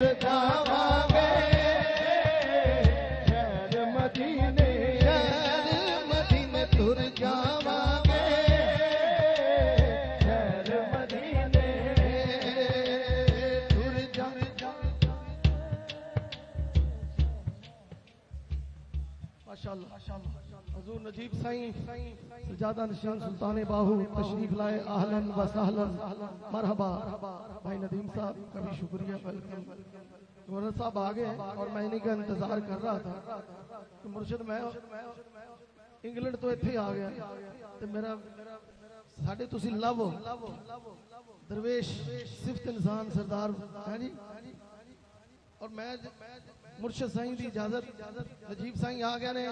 जावांगे शहर मदीने तुर जावांगे शहर मदीने तुर जा। माशाअल्लाह हजूर नजीब साईं सजादा निशान सुल्तान बाहू तशरीफ लाए। आहलन व सहलन मरहबा। भाई नदीम साहब का भी शुक्रिया। वेलकम। गवर्नर साहब आ गए और मैं इन्हीं का इंतजार कर रहा था कि मुर्शिद मैं इंग्लैंड तो इत्थे आ गया ते मेरा साढ़े तुसी लव दरवेश सिफत इंसान सरदार है जी। और मैं मुर्शिद साईं की इजाजत नजीब साईं आ गए ने।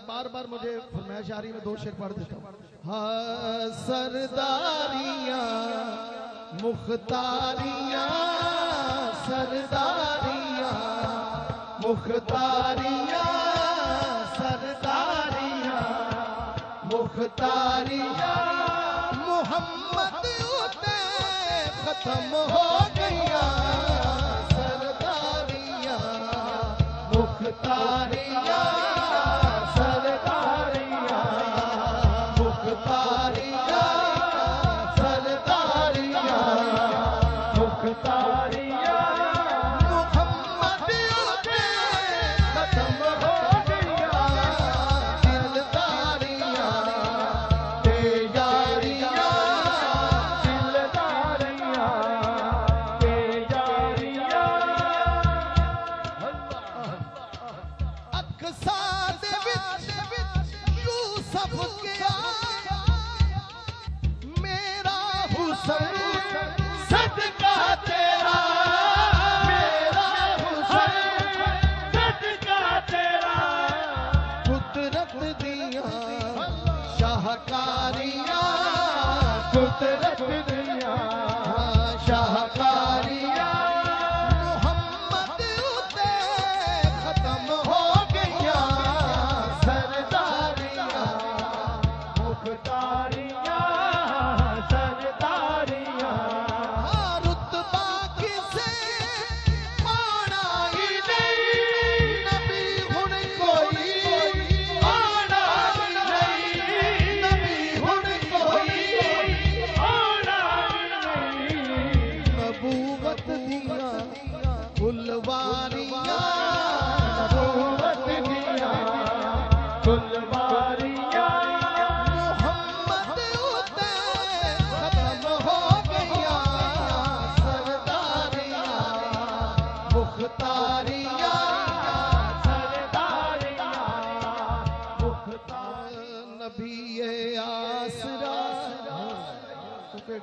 बार बार मुझे फरमाइश आ रही, मैं दो शेर पढ़ देता हूँ। हाँ सरदारियाँ मुख्तारियाँ सरदारियाँ मुख्तारियाँ सरदारियाँ मुख्तारियाँ मोहम्मद उते खत्म हो गया सरदारियाँ मुख्तारियाँ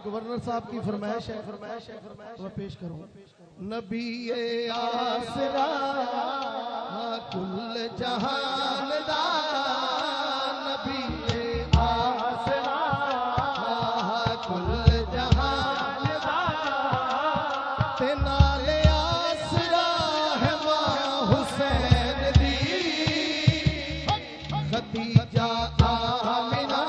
गवर्नर साहब की फरमाइश है तो पेश करूं। नबी आसरा कुल जहान दा नबी आसरा कुल जहान दा ते नाले आसरा है मां हुसैन दी खदीजा आमिना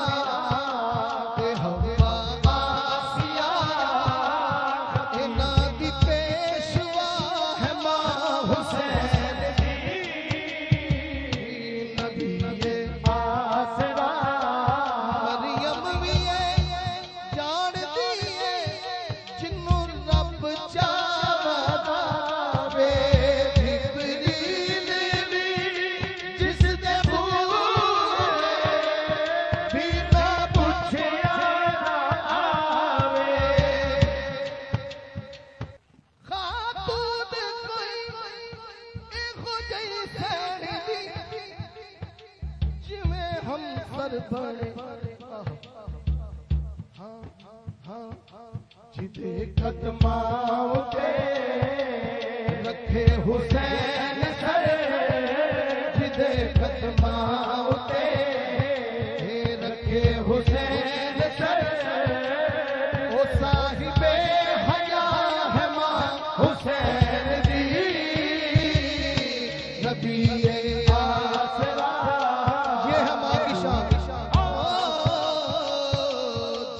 जिदे कदमां उते रखे हुसैन सर जिदे कदमां उते रखे हुसैन सर ओ साहिबे हया है मां हुसैन दी नबी आसरा ये है मां की शान।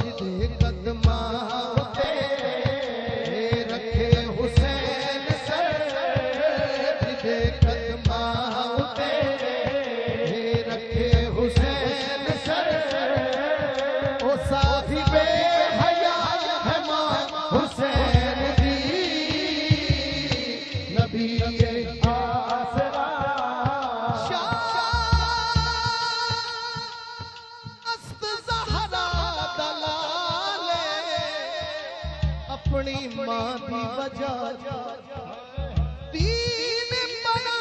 जिदे कदमां हुसैन दी नबी के आसरा शास्त ज़हरा दलाले अपनी मां दी वजह दीन बना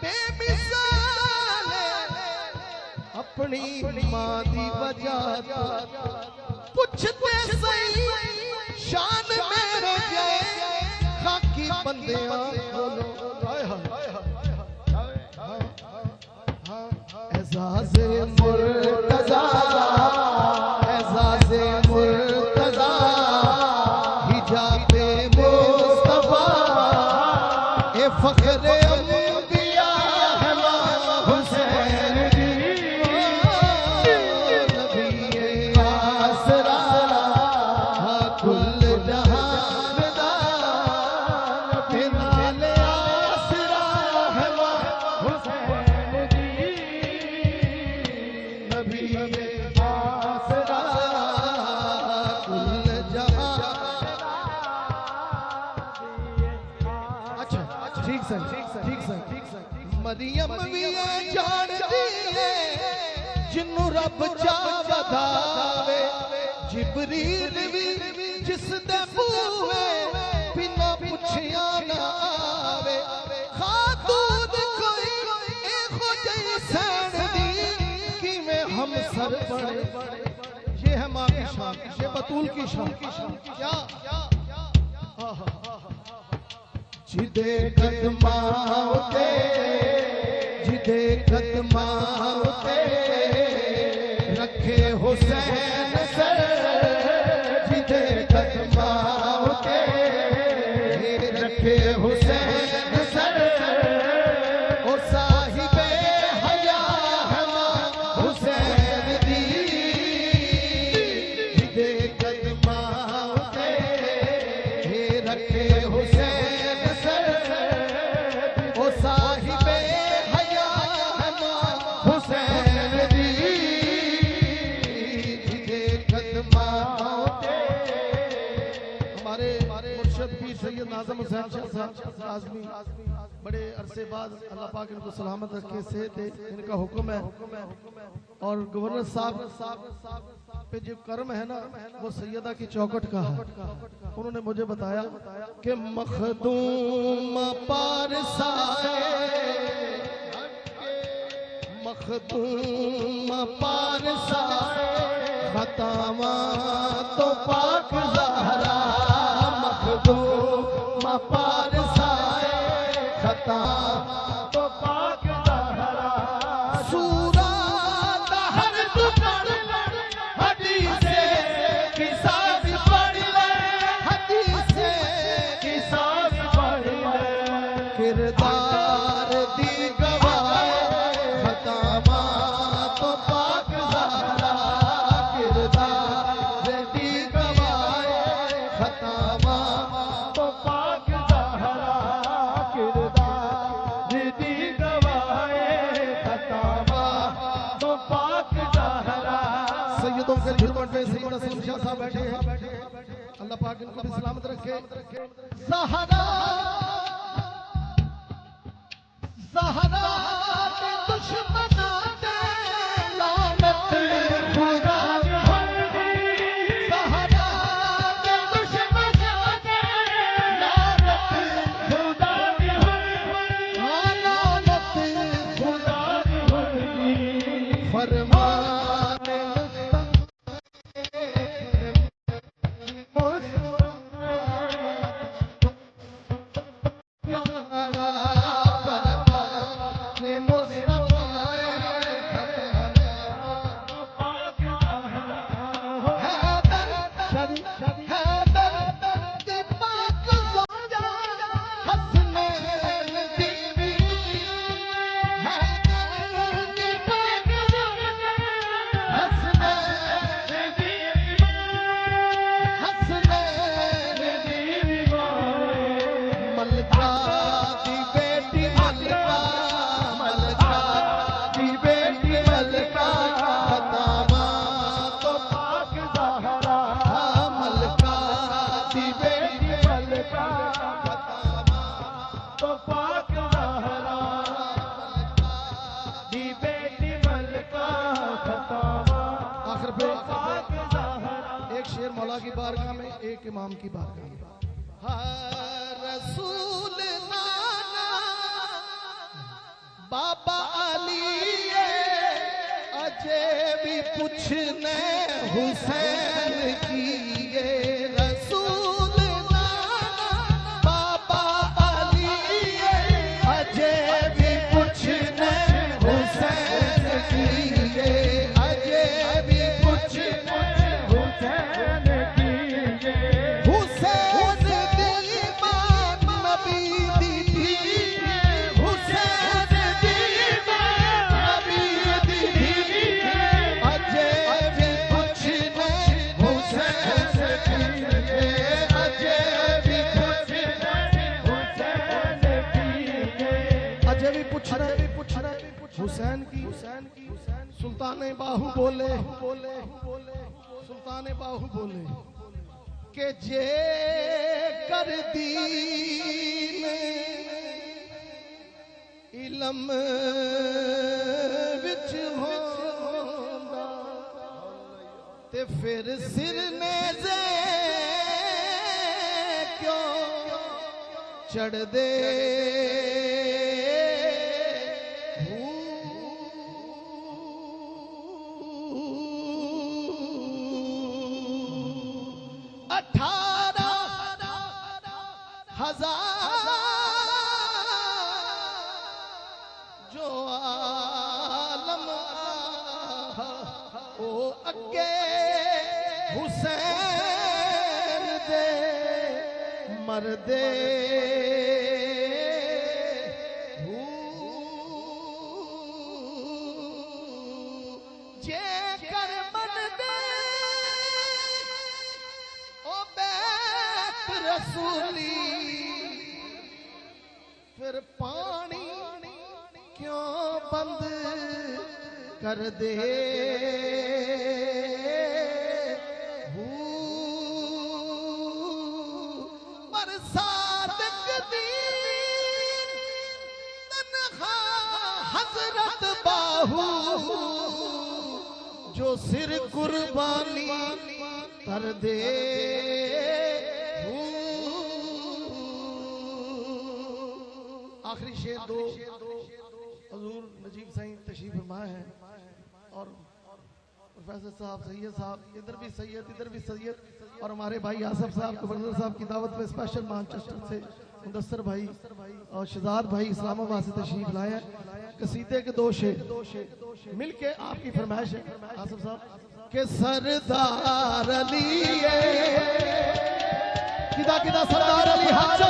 बेमिसाल अपनी मां दी वजह पुछते सही शान मेरो जय खाकी बंदियां बोलो एजाज़े मुर्तज़ा एजाज़े मुर्तज़ा हिजाबे मुस्तफा ए फख्रे अंबिया है मां हुसैन दी नबी आसरा कुल जहान दा नाल आसरा है मां हुसैन दी नबी आसरा कुल जहान। अच्छा ठीक सर मरियम भी जानती है जिन्नू रब चा वधावे जिबरील भी जिस दे बूहे बिना पुछिया ना आवे खातून कोई एहो जई सैन दी किवें हम सर बड़े ये है मां की शान ये बतूल की शान क्या जिदे कदमां उते रखे हुसैन सर जिदे कदमां उते रखे हुसैन सर ओ साहिबे हया है मां हुसैन दी जिदे कदमां उते रखे हुसैन सर ओ साहिबे हया है मां हुसैन दी जिदे कदमां उते हमारे मुर्शिद पीर सैयद नाज़िम हुसैन शाह साहब आज़मी बड़े अरसे बाद अल्लाह पाक इनको सलामत रखे से इनका हुक्म है और गवर्नर साहब पे जो कर्म है ना वो सैयदा की चौखट का है। उन्होंने मुझे बताया कि मखदूम पारसाए खतावा तो पाक ज़हरा मखदूम पारसाए खतावा तो पाक ज़हरा सूरा दहर तू पढ़ हदीसे किसास पढ़ ले हदीसे किसास पढ़ ले किरदार दी गवाए खतावा तो पाक ज़हरा किरदार दी गवाए खतावा तो पाक ज़हरा किरदार दी गवाए खतावा तो पाक ज़हरा। सैयदों के झुरमट में सैयद असलम शाह साहब बैठे हैं अल्लाह पाक इनको भी सलामत रखे। ज़हरा के दुश्मना दे लानत खुदा ज़हरा के दुश्मना दे लानत खुदा लानत खुदा फरमान मुस्तफा दी बेटी मलका खतामा तो पाक ज़हरा दी बेटी मलका खतामा आखिर पे पाक ज़हरा। एक शेर मौला की बारगाह में, एक इमाम की बारगाह में। रसूल नाना बाबा अली अजय भी पूछने हुसैन की ये रसूल नाना बाबा अली अजय भी पूछने हुसैन की ये अजय भी पूछने हुसैन की ये हुसैन दीवान नबी दीदी हुसैन दीवान नबी दीदी अजय भी पूछने हुसैन की ये अजय भी पूछने हुसैन की ये अजय भी पूछने हुसैन की सुल्तान बाहू बोले सुल्तान बाहू बोले के जे कर दीन इलम विच होंदा ते फिर सिर नेज़े क्यों चढ़ दे जो आलम ओ अगे हुसैन दे मरदे जे कर मन दे ओ बैत रसूली फिर पानी क्यों बंद कर दे बरसात दीन तन्हा हजरत बाहू जो सिर कुर्बानी कर दे आखिरी शेर दो हजूर नजीब साईं तशरीफ फरमाए हैं और प्रोफेसर साहब सैयद साहब इधर भी सैयद इधर भी सैयद और हमारे भाई आसफ साहब गवर्नर साहब की दावत पे स्पेशल मैनचेस्टर से मुदस्सर भाई और शहजाद भाई इस्लामाबाद से तशरीफ लाए हैं। कसीदे के दो शेर मिलके आपकी फरमाइश है आसफ साहब के सरदार अली किदा किदा सरदार अली हाथ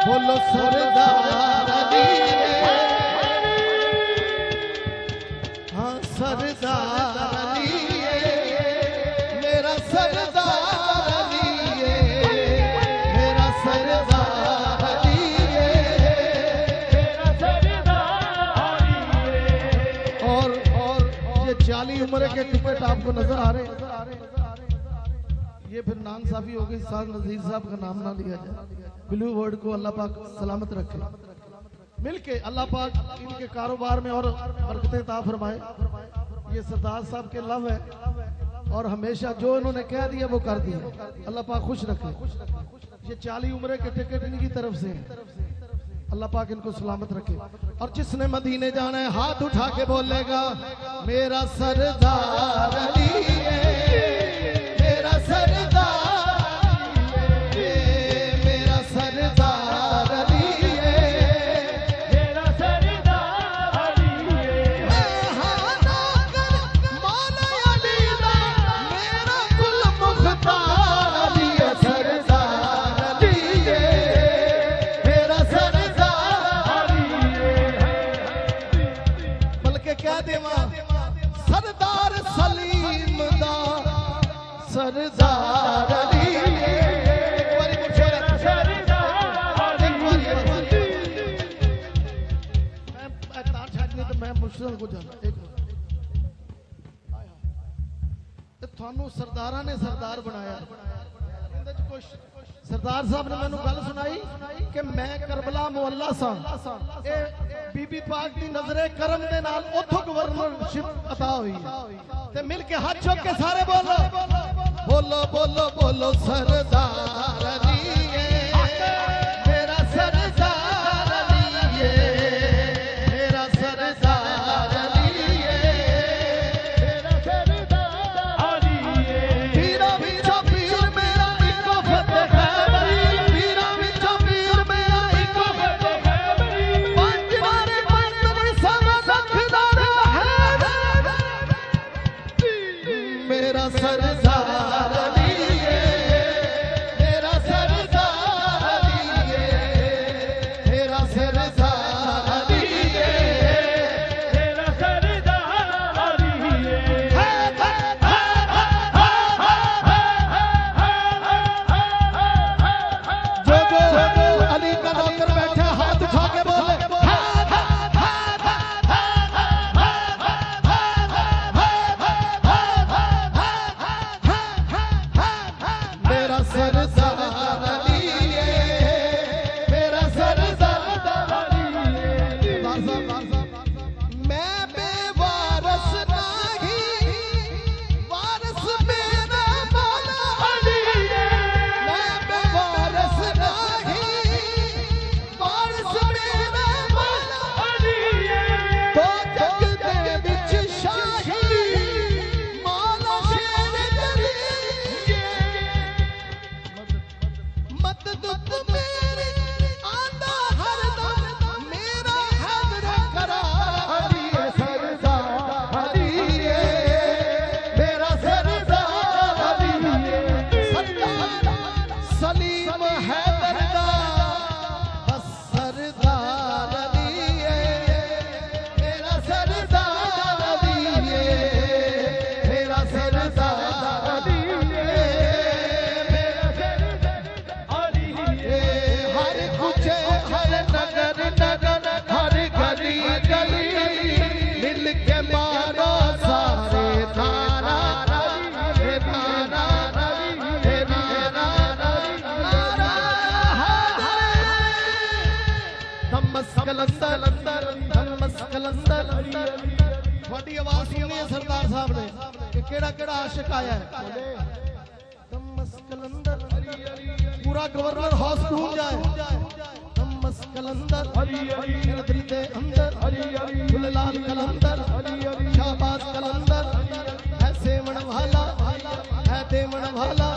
बोलो सरदार अली हाँ सरदार अली मेरा सरदार अली मेरा सरदार अली मेरा सरदार अली और ये 40 उम्र के टिकट आपको नजर आ रहे ये फिर नान साफी हो गई साथ नजीर साहब का नाम ना लिया जाए। ब्लू वर्ड को अल्लाह पाक सलामत रखे मिलके अल्लाह पाक इनके कारोबार में और बरकतें अता फरमाए। ये सरदार साहब के लव है और हमेशा जो इन्होंने कह दिया वो कर दिया। अल्लाह पाक खुश रखे। ये 40 उम्र के टिकट इनकी तरफ से अल्लाह पाक इनको सलामत रखे। और जिसने मदीने जाना है हाथ उठा के बोलेगा मेरा सरदार अली मेरा सरदार मेरा सरदार अली मेरा सरदार अली मौला अली मेरा कुल मुख्तार अली सरदार अली मेरा सरदार अली बल्कि क्या देवा सरदार सलीम दा सरदार अली मैं मुश्किल को जाना थानू सरदारा ने सरदार बनाया सरदार साहब ने मैनू गल सुनाई कि मैं करबला मुअल्ला सा ए बीबी पाक दी नजरे करम दे नाल उथों गवर्नरशिप अता हुई ते मिल के हाथ चुक के सारे बोलो बोलो बोलो बोलो सरदार अली मेरा सरदार अली मेरा सरदार अली मेरा सरदार अली पीरा बिचो पीर मेरा इको फतेह पीरा बिचो पीर मेरा इको फतेह पंज मारे पंज सब सखदार है मेरा सरदार अली मेरा सरदार अली मेरा सरदार अली मेरा सरदार अली जो अली का नौकर बैठा हाथ उठा के बोले मेरा सरदार अली मेरा सरदार अली मैं बेवारस नहीं वारस मेरा मौला अली मैं बेवारस नहीं वारस मेरा मौला अली तो जग दे विच शाही मौला शेर अली मत दुख मेरे आंदा हर दम मेरा हैदर करा अली सरदार अली मेरा सरदार अली सरदार सलीम हैदर दा बस सरदार अली मेरा सरदार अली मेरा सरदार अली हर कुछे हर नगर नगर हर गली गली मिल के मारो सारे नारा रे नारा रे नारा धम्मस कलंदर धम्मस कलंदर थोड़ी आवाज सुनी है सरदार साहब ने कि केड़ा केड़ा आशिक आया है धम्मस कलंदर पूरा गवर्नर हाउस गूंज जाए धम्मस कलंदर मेरे दिल दे अंदर गुललाल कलंदर शाहबाज कलंदर है सेवण वाला है देवण वाला